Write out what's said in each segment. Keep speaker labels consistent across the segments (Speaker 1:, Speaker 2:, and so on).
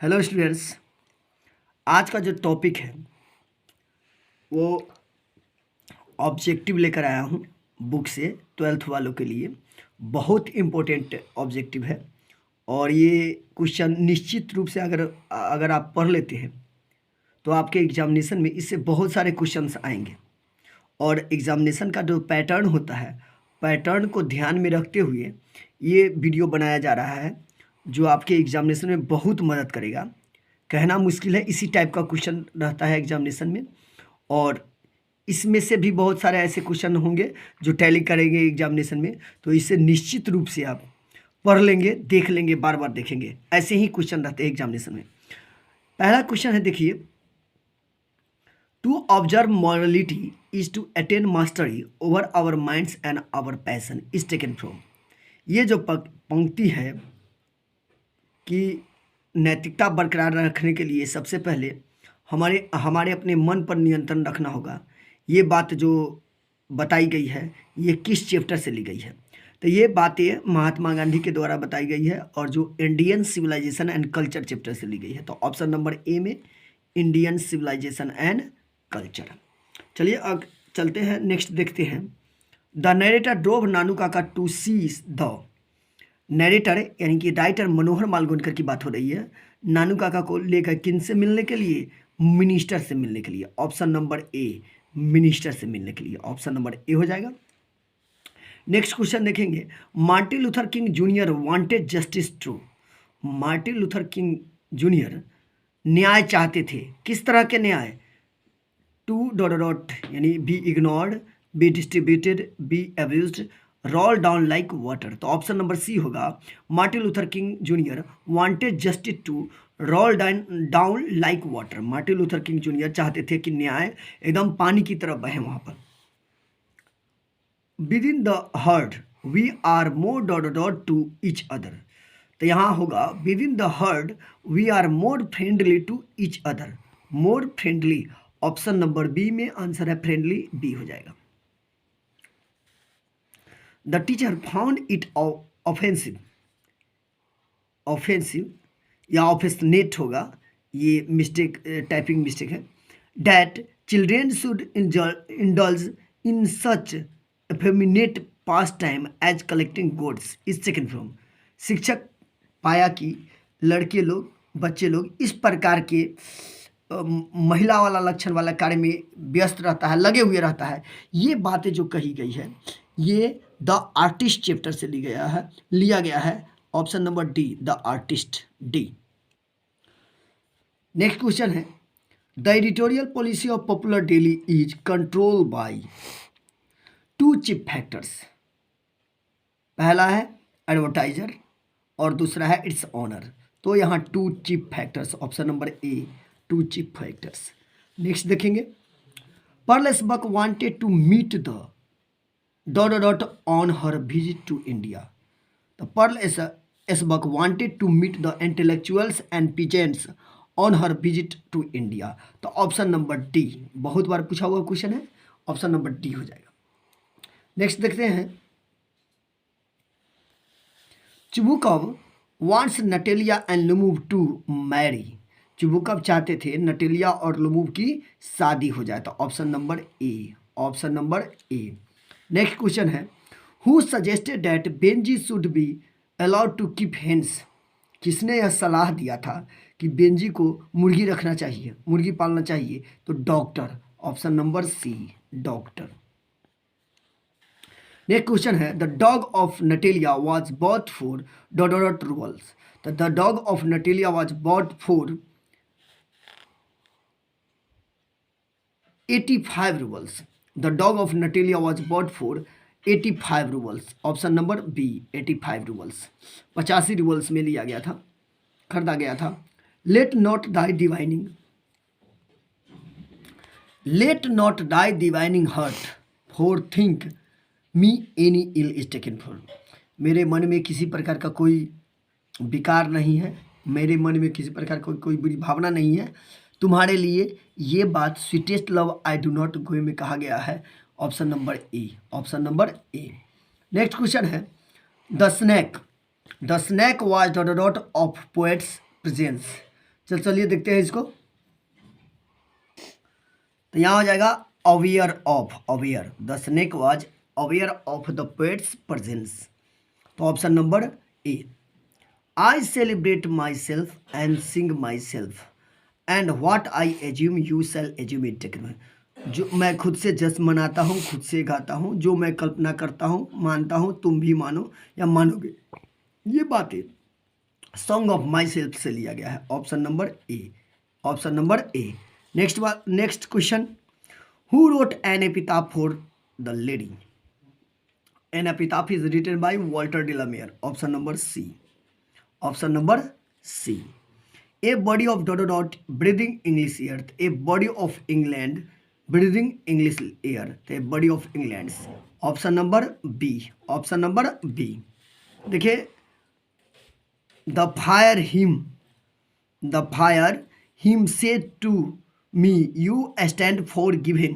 Speaker 1: Hello students. आज का जो टॉपिक है वो ऑब्जेक्टिव लेकर आया हूँ बुक से, ट्वेल्थ वालों के लिए बहुत इम्पोर्टेंट ऑब्जेक्टिव है। और ये क्वेश्चन निश्चित रूप से अगर अगर आप पढ़ लेते हैं तो आपके एग्जामिनेशन में इससे बहुत सारे क्वेश्चंस आएंगे। और एग्जामिनेशन का जो पैटर्न होता है, पैटर्न को ध्यान में रखते हुए ये वीडियो बनाया जा रहा है जो आपके एग्जामिनेशन में बहुत मदद करेगा। कहना मुश्किल है, इसी टाइप का क्वेश्चन रहता है एग्जामिनेशन में। और इसमें से भी बहुत सारे ऐसे क्वेश्चन होंगे जो टैली करेंगे एग्जामिनेशन में, तो इससे निश्चित रूप से आप पढ़ लेंगे, देख लेंगे, बार बार देखेंगे। ऐसे ही क्वेश्चन रहते हैं एग्जामिनेशन में। पहला क्वेश्चन है, देखिए, to observe morality is to attain mastery over our minds and our passion is taken from. ये जो पंक्ति है कि नैतिकता बरकरार रखने के लिए सबसे पहले हमारे हमारे अपने मन पर नियंत्रण रखना होगा, ये बात जो बताई गई है ये किस चैप्टर से ली गई है? तो ये बातें महात्मा गांधी के द्वारा बताई गई है और जो Indian civilisation and culture chapter से ली गई है। तो ऑप्शन नंबर ए में इंडियन सिविलाइजेशन एंड कल्चर। चलिए अब चलते हैं, नेक्स्ट देखते हैं। द नरेटर ड्रोव नानू काका टू सीज द। नरेटर यानी कि राइटर मनोहर मालगुनकर की बात हो रही है। नानू काका को लेकर किन से मिलने के लिए? मिनिस्टर से मिलने के लिए। ऑप्शन नंबर ए, मिनिस्टर से मिलने के लिए। ऑप्शन नंबर ए हो जाएगा। नेक्स्ट क्वेश्चन देखेंगे। Martin Luther King junior wanted justice true. Martin Luther King junior न्याय चाहते थे। किस तरह के न्याय? टू डॉट डॉट यानी be ignored, be distributed, be abused, roll down like water. तो ऑप्शन नंबर सी होगा। Martin Luther King junior wanted justice to roll down like water. Martin Luther King junior चाहते थे कि न्याय एकदम पानी की तरफ बहे वहां पर। Within the herd we are more dot dot to each other. तो यहाँ होगा within the herd we are more friendly to each other. More friendly, option number B में आंसर है फ्रेंडली, बी हो जाएगा। The teacher found it offensive. Offensive या ऑफेंसनेट होगा, ये मिस्टेक, टाइपिंग मिस्टेक है। That children should indulge in such effeminate pastime as collecting gods is second from. शिक्षक पाया कि लड़के लोग, बच्चे लोग इस प्रकार के महिला वाला लक्षण वाला कार्य में व्यस्त रहता है, लगे हुए रहता है। ये बातें जो कही गई है ये द आर्टिस्ट चैप्टर से लिया गया है। Option number D, the artist, D. Next question है। The editorial policy of popular daily is control by two chief factors. पहला है एडवर्टाइजर और दूसरा है इट्स ऑनर। तो यहाँ two chief factors, option number A, two chief factors. Next देखेंगे। Pearl S Buck wanted to meet the dot dot on her visit to India. तो Pearl S Buck wanted to meet the intellectuals and peasants on her visit to India. तो option number D, बहुत बार पूछा हुआ question है, option number D हो जाएगा। Next देखते हैं। चुबुकव वांट्स नटेलिया एंड लुमूव टू मैरी। चुबुकव चाहते थे नटेलिया और लुमूव की शादी हो जाए। तो option number A, option number A. Next question है। Who suggested that Benjy should be allowed to keep hens. किसने यह सलाह दिया था कि बेंजी को मुर्गी रखना चाहिए, मुर्गी पालना चाहिए? तो doctor, option number C, doctor. Next question है। The dog of Natalia was bought for dot dot roubles. तो the dog of Natalia was bought for 85 roubles. The dog of Natalia was bought for 85 roubles. Option number B, 85 roubles, 85 roubles में लिया गया था, खरीदा गया था। Let not thy divining, let not thy divining heart forethink me any ill is taken for. मेरे मन में किसी प्रकार का कोई विकार नहीं है, मेरे मन में किसी प्रकार का कोई बुरी भावना नहीं है तुम्हारे लिए, ये बात sweetest love I do not go में कहा गया है। Option number A, option number A. Next question है। The snake was dot dot of pet's presence. चलिए देखते हैं इसको। तो यहाँ हो जाएगा aware of, aware, the snake was aware of the pet's presence. तो option number A, I celebrate myself and sing myself and what I assume you shall assume it. जो मैं खुद से जश्न मनाता हूँ, खुद से गाता हूँ, जो मैं कल्पना करता हूँ, मानता हूँ, तुम भी मानो या मानोगे। ये बातें सॉन्ग ऑफ माई सेल्फ से लिया गया है। Option number A, option number A. Next question, who wrote an epitaph for the lady? An epitaph is written by Walter de la Mare. Option number C, option number C. A body of dot dot breathing English air, a body of England breathing English air, a body of England. Option number B, option number B. देखिए, the fire him said to me you stand for given.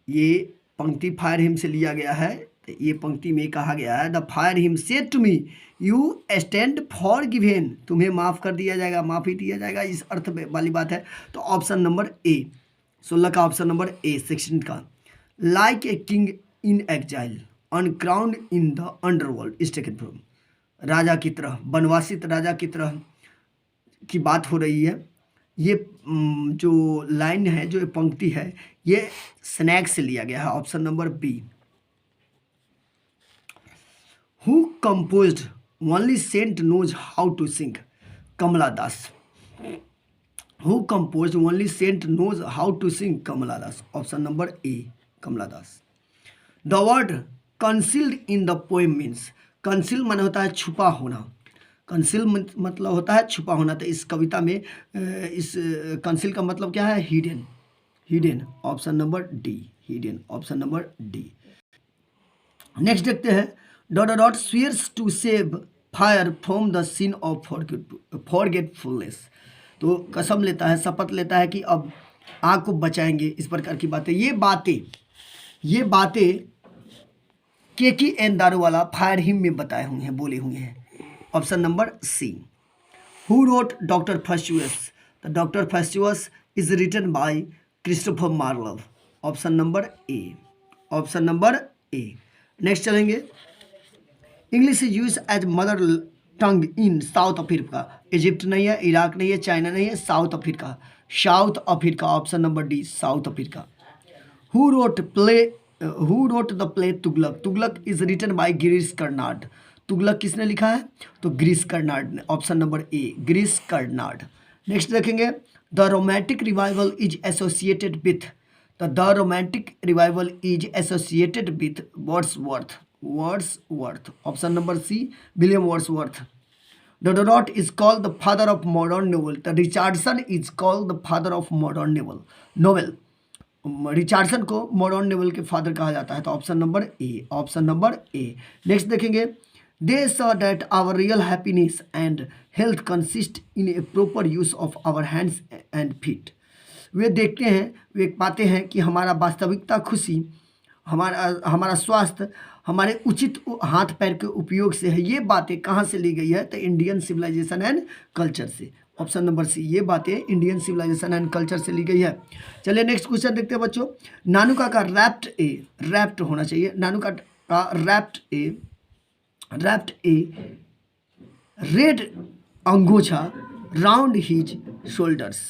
Speaker 1: ये पंक्ति fire him से लिया गया है। तो ये पंक्ति में कहा गया है, the fire him said to me you stand for given, तुम्हें माफ़ कर दिया जाएगा, माफ़ी दिया जाएगा, इस अर्थ में वाली बात है। तो ऑप्शन नंबर ए, 16 का ऑप्शन नंबर ए, 16 का। Like a king in exile uncrowned in the underworld is taken from, राजा की तरह, वनवासित राजा की तरह की बात हो रही है। ये जो लाइन है, जो पंक्ति है, ये स्नैक से लिया गया है। Option number B. Who composed only saint knows how to sing? Kamala Das. Who composed only saint knows how to sing? Kamala Das. Option number A, Kamala Das. The word concealed in the poem means, conceal माने होता है छुपा होना, conceal मतलब होता है छुपा होना। तो इस कविता में इस कंसील का मतलब क्या है? Hidden, hidden. Option number D, hidden. Option number D. Next देखते हैं, dot dot swears to save fire from the scene of forgetfulness. तो कसम लेता है, शपथ लेता है कि अब आग को बचाएंगे, इस प्रकार की बातें। ये बातें Keki N Daruwalla fire hymn में बताए हुए हैं, बोले हुए हैं। Option number C. Who wrote Doctor Faustus? The Doctor Faustus is written by Christopher Marlowe. Option number A, option number A. Next चलेंगे, English is use as mother tongue in South Africa. Egypt नहीं है, Iraq नहीं है, China नहीं है, South Africa, South Africa. Option number D, South Africa. Who wrote the play Tughlaq? Tughlaq is written by Girish Karnad. Tughlaq किसने लिखा है? तो गिरीश कर्नाड ने। Option number A, Girish Karnad. Next देखेंगे, the romantic revival is associated with, the romantic revival is associated with Wordsworth, Wordsworth. Option number C, William Wordsworth. The dot is called the father of modern novel, the Richardson is called the father of modern novel. Richardson को modern novel के father कहा जाता है। तो option number A, option number A. Next देखेंगे, they saw that our real happiness and health consist in a proper use of our hands and feet। वे देखते हैं, वे पाते हैं कि हमारा वास्तविकता खुशी, हमारा स्वास्थ्य हमारे उचित हाथ पैर के उपयोग से है। ये बातें कहाँ से ली गई है? तो इंडियन सिविलाइजेशन एंड कल्चर से। ऑप्शन नंबर सी, ये बातें इंडियन सिविलाइजेशन एंड कल्चर से ली गई है। चलिए नेक्स्ट क्वेश्चन देखते हैं बच्चों। नानुका का रैप्ट होना चाहिए। नानुका का wrapped a red अंगोछा round his shoulders।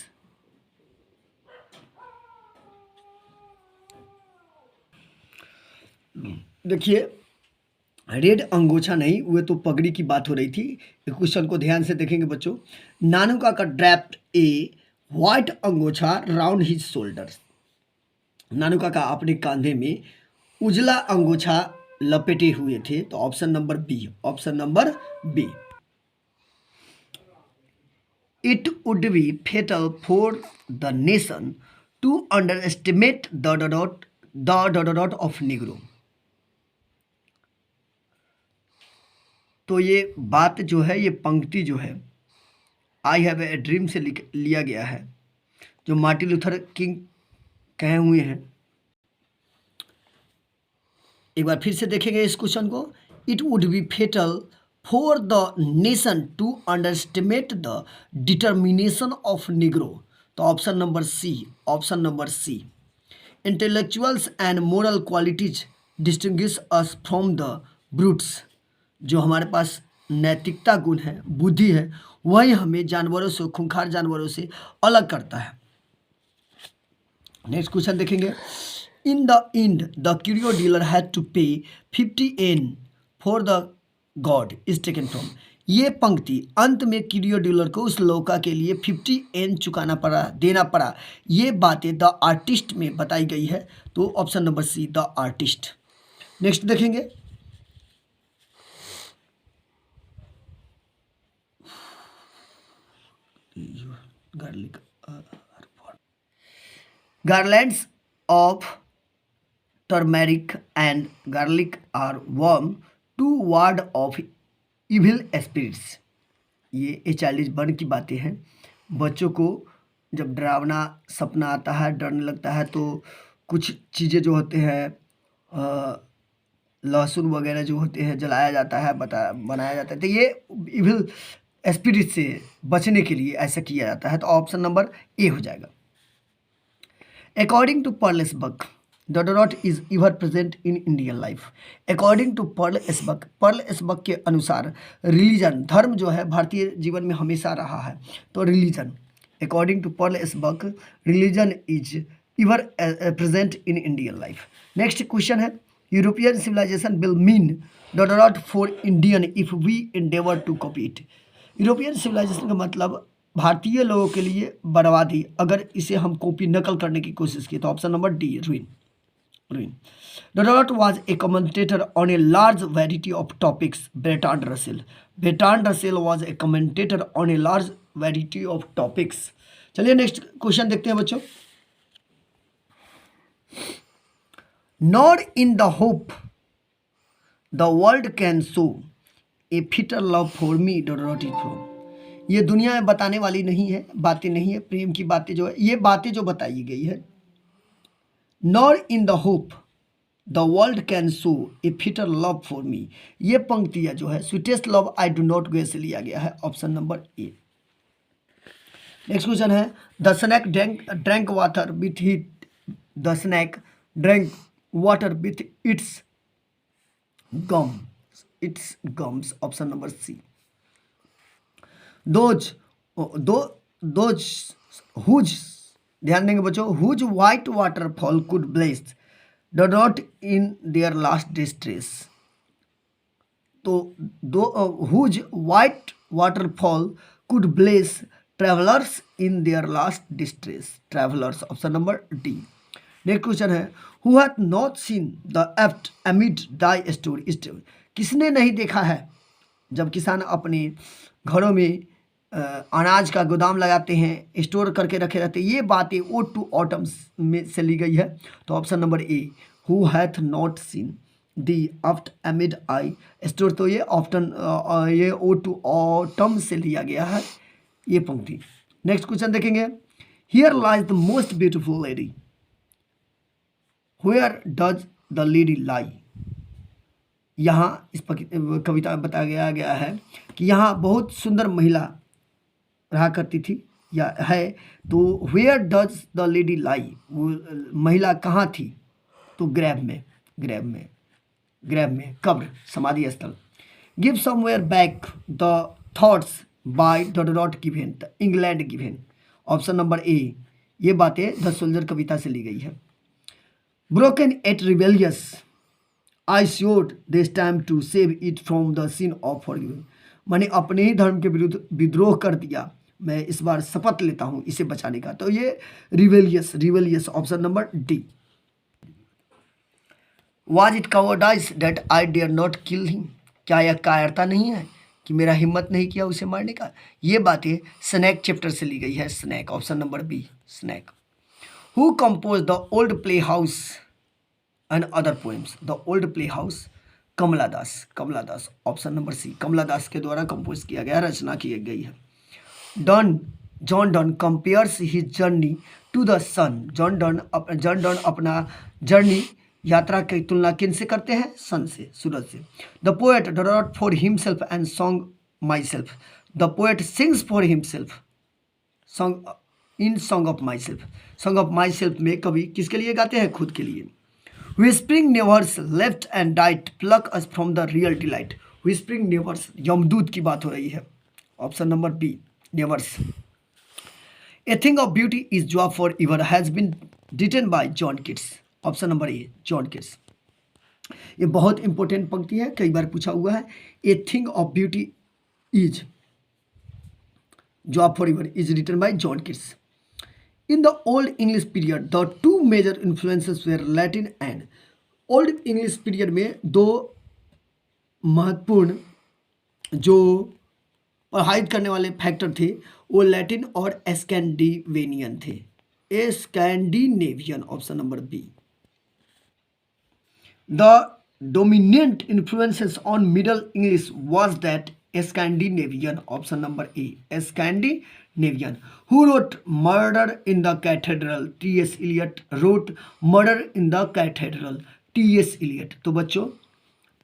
Speaker 1: देखिए, रेड अंगोछा नहीं, वो तो पगड़ी की बात हो रही थी। इस क्वेश्चन को ध्यान से देखेंगे बच्चों। नानुका का draped a white अंगोछा round his shoulders. नानुका का अपने कांधे में उजला अंगोछा लपेटे हुए थे। तो option number B, option number B. It would be fatal for the nation to underestimate the dot of Negro. तो ये बात जो है, ये पंक्ति जो है, आई हैव ए ड्रीम से लिया गया है, जो मार्टिन लूथर किंग कहे हुए हैं। एक बार फिर से देखेंगे इस क्वेश्चन को। It would be fatal for the nation to underestimate the determination of Negro. तो option number C, option number C. Intellectuals and moral qualities distinguish us from the brutes. जो हमारे पास नैतिकता गुण है, बुद्धि है, वही हमें जानवरों से, खूंखार जानवरों से अलग करता है। नेक्स्ट क्वेश्चन देखेंगे। In the end the curio dealer had to pay 50 N for the god is taken from. ये पंक्ति अंत में क्यूरियो डीलर को उस लौका के लिए 50 एन चुकाना पड़ा, देना पड़ा। ये बातें द आर्टिस्ट में बताई गई है। तो option number C, the artist. Next देखेंगे। Garlic garlands of turmeric and garlic are worn to ward off evil spirits। ये 40 बन की बातें हैं। बच्चों को जब डरावना सपना आता है, डरने लगता है, तो कुछ चीज़ें जो होते हैं, लहसुन वगैरह जो होते हैं, जलाया जाता है, बनाया जाता है। तो ये इविल स्पिरिट से बचने के लिए ऐसा किया जाता है। तो ऑप्शन नंबर ए हो जाएगा। According to Pearl Esbuck, the dot is ever present in Indian life। According to Pearl Esbuck के अनुसार रिलीजन, धर्म जो है भारतीय जीवन में हमेशा रहा है। तो religion, according to Pearl Esbuck, religion is ever present in Indian life। Next question है। European civilisation will mean the dot for Indian if we endeavor to copy it। European civilisation का मतलब भारतीय लोगों के लिए बर्बादी, अगर इसे हम कॉपी नकल करने की कोशिश की। तो option number D, ruin. The dot was a commentator on a large variety of topics. Bertrand Russell was a commentator on a large variety of topics. चलिए नेक्स्ट क्वेश्चन देखते हैं बच्चों। Not in the hope the world can show a fitter love for me the dot is from. ये दुनिया में बताने वाली नहीं है, बातें नहीं है, प्रेम की बातें जो है, ये बातें जो बताई गई है। Nor in the hope the world can show a fitter love for me, ये पंक्तियां जो है sweetest love I do not go से लिया गया है। Option number A. Next question है। The snake drank water with hit. The snake drank water with its gums. Option number C. those whose, ध्यान देंगे बच्चों, whose white waterfall could bless the dot in their last distress। तो whose white waterfall could bless travelers in their last distress। travelers, option number D. Next question है। who hath not seen the apt amid thy store। किसने नहीं देखा है जब किसान अपने घरों में अनाज का गोदाम लगाते हैं, स्टोर करके रखे रहते हैं। ये बातें ओड टू ऑटम्स में से ली गई है। तो option number A, who hath not seen thee oft amid I store. तो ये ये ओड टू ऑटम से लिया गया है ये पंक्ति। नेक्स्ट क्वेश्चन देखेंगे। Here lies the most beautiful lady, where does the lady lie. यहाँ इस कविता में बताया गया है कि यहाँ बहुत सुंदर महिला रहा करती थी या है। तो वेयर डज द लेडी लाई, वो महिला कहाँ थी? तो ग्रैब में कब्र, समाधि स्थल। Give somewhere back the thoughts by the dot given, the England given. Option number A, ये बातें द सोल्जर कविता से ली गई है। Broken at rebellious I swore this time to save it from the sin of forgiving. मैंने अपने ही धर्म के विरुद्ध विद्रोह कर दिया, मैं इस बार शपथ लेता हूं इसे बचाने का। तो ये rebellious option number D. Was it cowardice that I dare not kill him. क्या यह कायरता नहीं है कि मेरा हिम्मत नहीं किया उसे मारने का? ये बातें स्नैक चैप्टर से ली गई है। Snake, option number B, snake. Who compose the old play house and other poems. The old play house, Kamala Das. Option number C, Kamala Das के द्वारा कंपोज किया गया, रचना की गई है। John Donne compares his journey to the sun. John Donne अपना journey यात्रा की तुलना किन से करते हैं? सन से, सूरज से। The poet wrote for himself and song my self. The poet sings for himself song in song of my self. Song of my self में कवि किसके लिए गाते हैं? खुद के लिए। Whispering nevers left and died pluck us from the real delight. Whispering nevers, यमदूत की बात हो रही है। Option number B, nevers. A thing of beauty is job for ever has been written by John Keats. Option number A, John Keats. ये बहुत important पंक्ति है, कई बार पूछा हुआ है। A thing of beauty is job for ever is written by John Keats. In the Old English period, the two major influences were Latin and Old English period में दो महत्वपूर्ण जो प्रभावित करने वाले फैक्टर थे वो लैटिन और स्कैंडिनेवियन थे। Scandinavian, option number B. The dominant influences on Middle English was that Scandinavian, option number A, Scandinavian. Who wrote Murder in the Cathedral? T.S. Eliot wrote Murder in the Cathedral. T.S. Eliot। तो बच्चों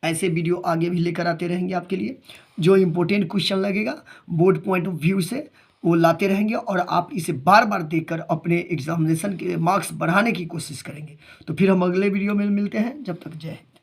Speaker 1: ऐसे video आगे भी लेकर आते रहेंगे आपके लिए। जो इम्पोर्टेंट क्वेश्चन लगेगा बोर्ड पॉइंट ऑफ व्यू से वो लाते रहेंगे और आप इसे बार बार देखकर अपने एग्जामिनेशन के मार्क्स बढ़ाने की कोशिश करेंगे। तो फिर हम अगले वीडियो में मिलते हैं, जब तक जय हिंद।